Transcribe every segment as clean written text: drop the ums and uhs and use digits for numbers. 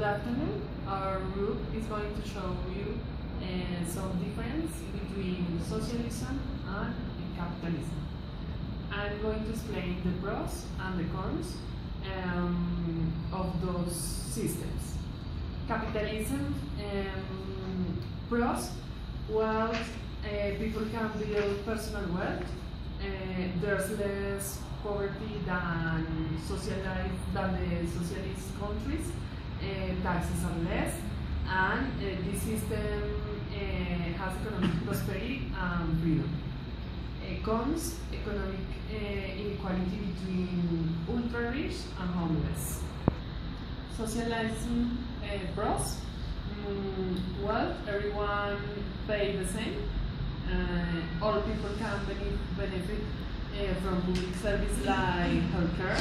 afternoon. Our group is going to show you some difference between socialism and capitalism. I'm going to explain the pros and the cons of those systems. Capitalism, pros, well, people can build personal wealth. There's less poverty than the socialist countries. Taxes are less, and this system has economic prosperity and freedom. Cons, economic inequality between ultra-rich and homeless. Socialism pros, well, everyone pays the same. All people can benefit from public service like healthcare,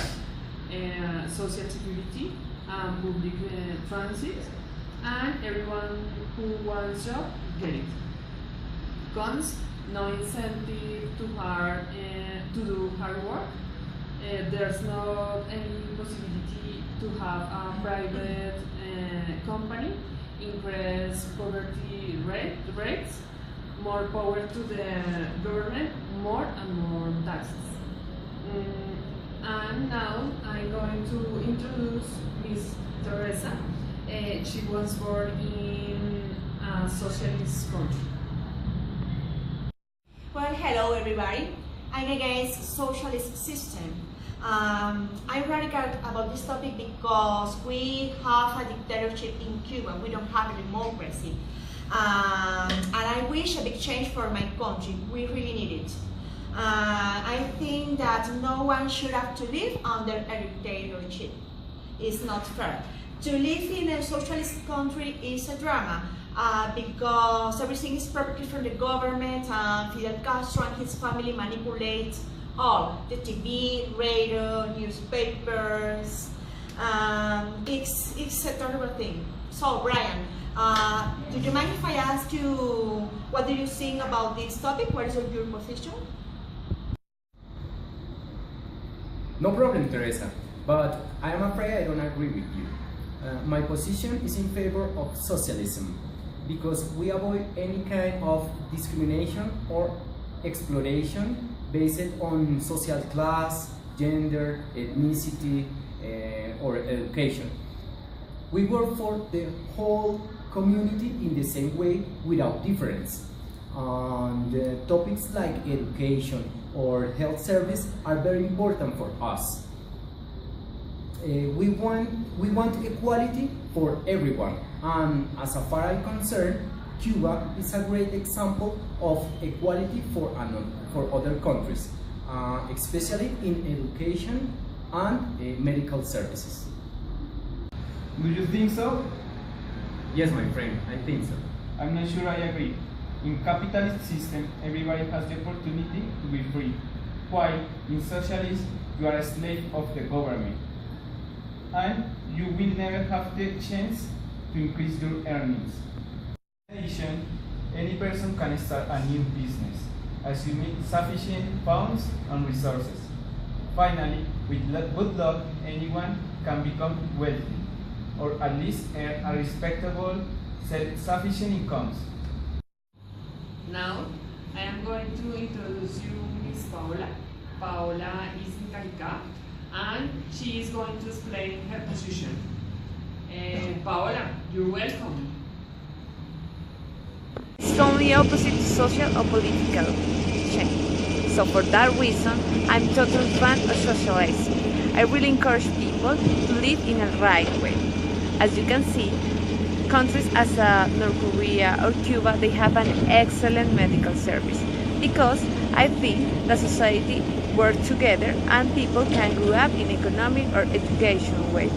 social security, and public transit, and everyone who wants a job get it. Cons, no incentive to do hard work. There's not any possibility to have a private company, increase poverty rates, more power to the government, more and more taxes. And now I'm going to introduce Miss Teresa. She was born in a socialist country. Well, hello everybody. I'm against socialist system. I'm radical about this topic because we have a dictatorship in Cuba. We don't have a democracy. And I wish a big change for my country. We really need it. I think that no one should have to live under a dictatorship. It's not fair. To live in a socialist country is a drama because everything is property from the government, and Fidel Castro and his family manipulate all the TV, radio, newspapers. It's a terrible thing. So Brian, do you mind if I ask you what do you think about this topic? What is your position? No problem, Teresa, but I am afraid I don't agree with you. My position is in favor of socialism because we avoid any kind of discrimination or exploitation based on social class, gender, ethnicity, or education. We work for the whole community in the same way without difference. And topics like education or health service are very important for us. We want equality for everyone, and as far as I'm concerned, Cuba is a great example of equality for other countries, especially in education and medical services. Do you think so? Yes, my friend, I think so. I'm not sure I agree. In capitalist system, everybody has the opportunity to be free, while in socialism, you are a slave of the government. And you will never have the chance to increase your earnings. In addition, any person can start a new business, assuming sufficient funds and resources. Finally, with good luck, anyone can become wealthy, or at least earn a respectable, self-sufficient incomes. Now, I am going to introduce you Miss Paola. Paola is in Carica, and she is going to explain her position. Paola, you're welcome. It's totally opposite to social or political change. So for that reason, I'm totally fan of socialism. I really encourage people to live in a right way. As you can see, countries as North Korea or Cuba, they have an excellent medical service because I think the society work together and people can grow up in economic or educational way.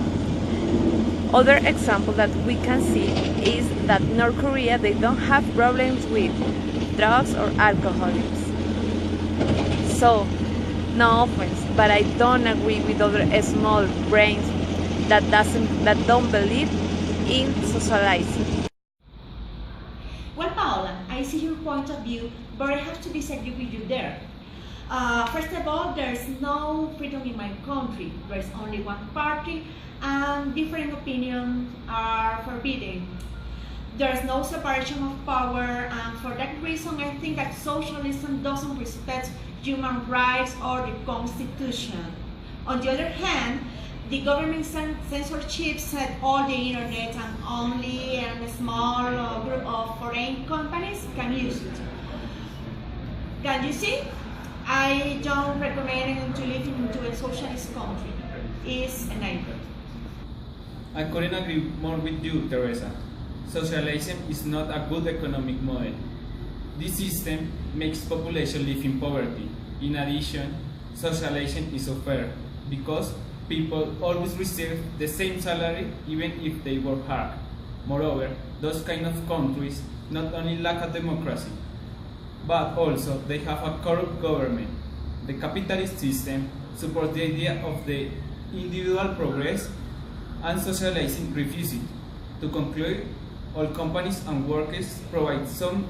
Other example that we can see is that North Korea, they don't have problems with drugs or alcoholism. So, no offense, but I don't agree with other small brains that don't believe in socializing. Well, Paola, I see your point of view, but I have to disagree with you there. First of all, there's no freedom in my country. There's only one party, and different opinions are forbidden. There's no separation of power, and for that reason, I think that socialism doesn't respect human rights or the constitution. On the other hand, the government censorship set all the internet, and only a small group of foreign companies can use it. Can you see? I don't recommend to live into a socialist country. It's a nightmare. I couldn't agree more with you, Teresa. Socialism is not a good economic model. This system makes population live in poverty. In addition, socialization is unfair because people always receive the same salary even if they work hard. Moreover, those kind of countries not only lack a democracy, but also they have a corrupt government. The capitalist system supports the idea of the individual progress, and socializing refuses it. To conclude, all companies and workers provide some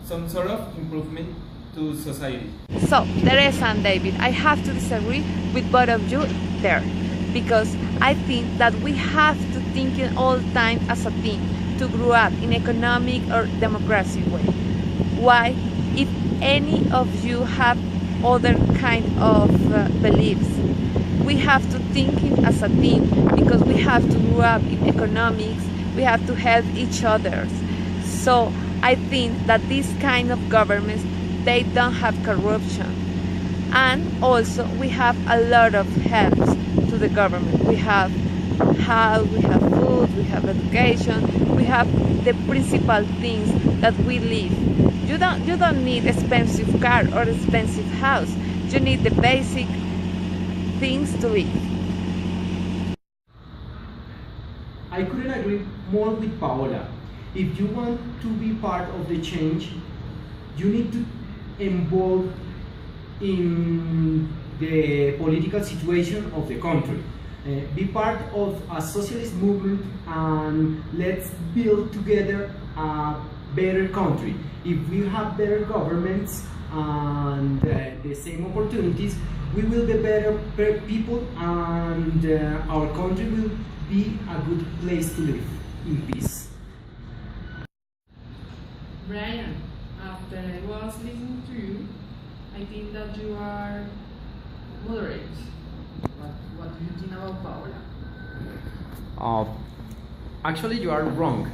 sort of improvement to society. So, Teresa and David, I have to disagree with both of you there, because I think that we have to think in all time as a team to grow up in economic or democracy way. Why? If any of you have other kind of beliefs, we have to think it as a team, because we have to grow up in economics, we have to help each other. So I think that these kind of governments, they don't have corruption. And also we have a lot of helps to the government. We have house, we have food, we have education, we have the principal things that we live. You don't need expensive car or expensive house. You need the basic things to live. I couldn't agree more with Paola. If you want to be part of the change, you need to involve in the political situation of the country. Be part of a socialist movement, and let's build together a better country. If we have better governments and the same opportunities, we will be better people, and our country will be a good place to live in peace. Brian, after I was listening to you, I think that you are moderate. But what do you think about Paola? Actually, you are wrong.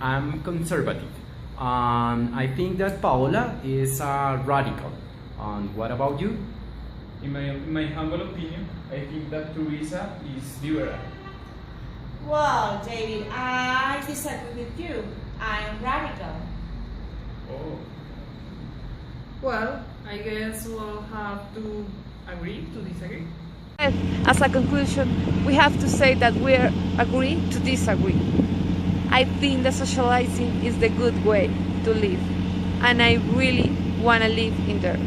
I'm conservative. I think that Paola is a radical. And what about you? In my humble opinion, I think that Teresa is liberal. Well, David, I disagree with you. I am radical. Oh. Well, I guess we'll have to agree to disagree. As a conclusion, we have to say that we agree to disagree. I think that socializing is the good way to live, and I really want to live in there.